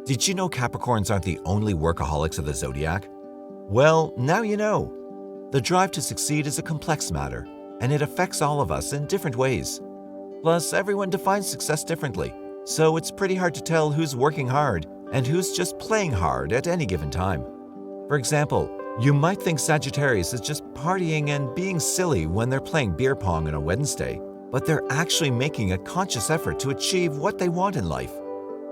Did you know Capricorns aren't the only workaholics of the Zodiac? Well, now you know. The drive to succeed is a complex matter, and it affects all of us in different ways. Plus, everyone defines success differently, so it's pretty hard to tell who's working hard and who's just playing hard at any given time. For example, you might think Sagittarius is just partying and being silly when they're playing beer pong on a Wednesday, but they're actually making a conscious effort to achieve what they want in life.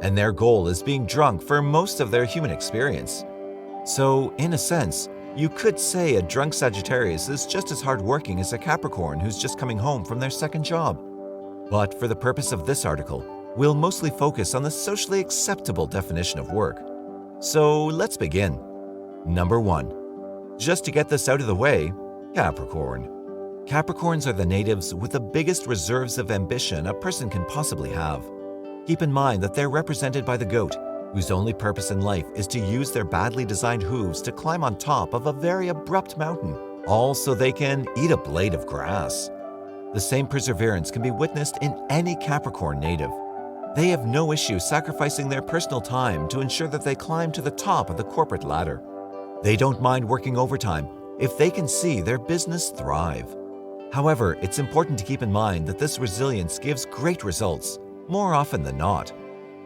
And their goal is being drunk for most of their human experience. So, in a sense, you could say a drunk Sagittarius is just as hardworking as a Capricorn who's just coming home from their second job. But for the purpose of this article, we'll mostly focus on the socially acceptable definition of work. So let's begin. Number 1. Just to get this out of the way, Capricorn. Capricorns are the natives with the biggest reserves of ambition a person can possibly have. Keep in mind that they're represented by the goat, whose only purpose in life is to use their badly designed hooves to climb on top of a very abrupt mountain, all so they can eat a blade of grass. The same perseverance can be witnessed in any Capricorn native. They have no issue sacrificing their personal time to ensure that they climb to the top of the corporate ladder. They don't mind working overtime if they can see their business thrive. However, it's important to keep in mind that this resilience gives great results, more often than not.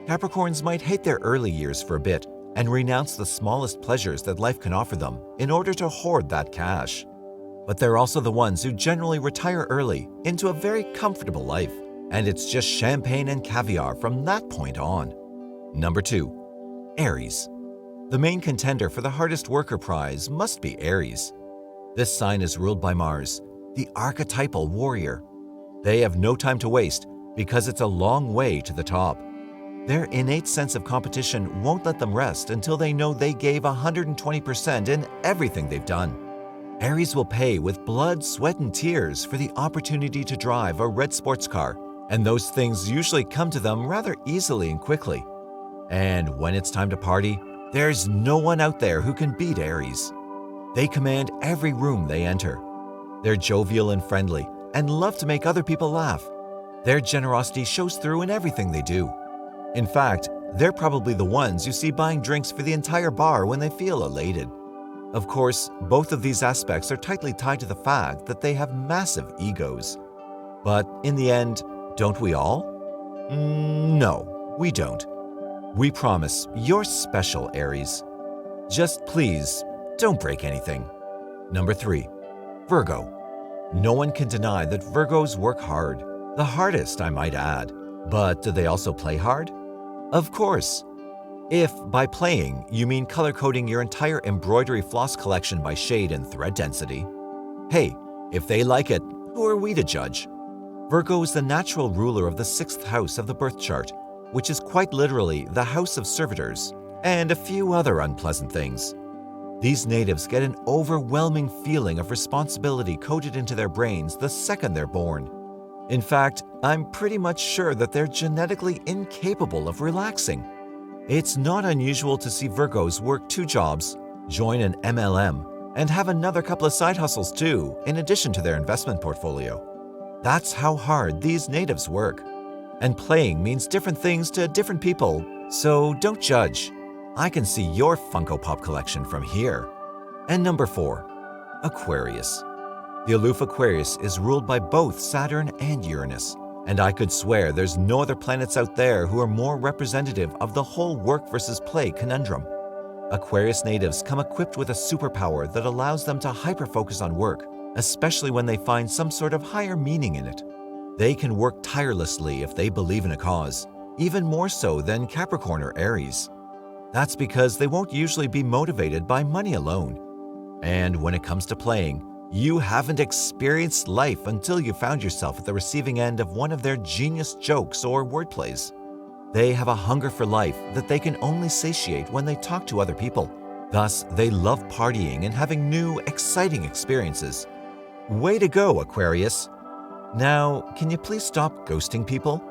Capricorns might hate their early years for a bit and renounce the smallest pleasures that life can offer them in order to hoard that cash. But they're also the ones who generally retire early into a very comfortable life, and it's just champagne and caviar from that point on. Number 2. Aries. The main contender for the hardest worker prize must be Aries. This sign is ruled by Mars, the archetypal warrior. They have no time to waste because it's a long way to the top. Their innate sense of competition won't let them rest until they know they gave 120% in everything they've done. Aries will pay with blood, sweat, and tears for the opportunity to drive a red sports car, and those things usually come to them rather easily and quickly. And when it's time to party, there's no one out there who can beat Aries. They command every room they enter. They're jovial and friendly and love to make other people laugh. Their generosity shows through in everything they do. In fact, they're probably the ones you see buying drinks for the entire bar when they feel elated. Of course, both of these aspects are tightly tied to the fact that they have massive egos. But in the end, don't we all? No, we don't. We promise you're special, Aries. Just please, don't break anything. Number 3. Virgo. No one can deny that Virgos work hard. The hardest, I might add. But do they also play hard? Of course. If by playing you mean color-coding your entire embroidery floss collection by shade and thread density, hey, if they like it, who are we to judge? Virgo is the natural ruler of the 6th house of the birth chart, which is quite literally the house of servitors, and a few other unpleasant things. These natives get an overwhelming feeling of responsibility coded into their brains the second they're born. In fact, I'm pretty much sure that they're genetically incapable of relaxing. It's not unusual to see Virgos work 2 jobs, join an MLM, and have another couple of side hustles too, in addition to their investment portfolio. That's how hard these natives work. And playing means different things to different people, so don't judge. I can see your Funko Pop collection from here. And number 4. Aquarius. The aloof Aquarius is ruled by both Saturn and Uranus, and I could swear there's no other planets out there who are more representative of the whole work versus play conundrum. Aquarius natives come equipped with a superpower that allows them to hyper-focus on work, especially when they find some sort of higher meaning in it. They can work tirelessly if they believe in a cause, even more so than Capricorn or Aries. That's because they won't usually be motivated by money alone. And when it comes to playing, you haven't experienced life until you found yourself at the receiving end of one of their genius jokes or wordplays. They have a hunger for life that they can only satiate when they talk to other people. Thus, they love partying and having new, exciting experiences. Way to go, Aquarius! Now, can you please stop ghosting people?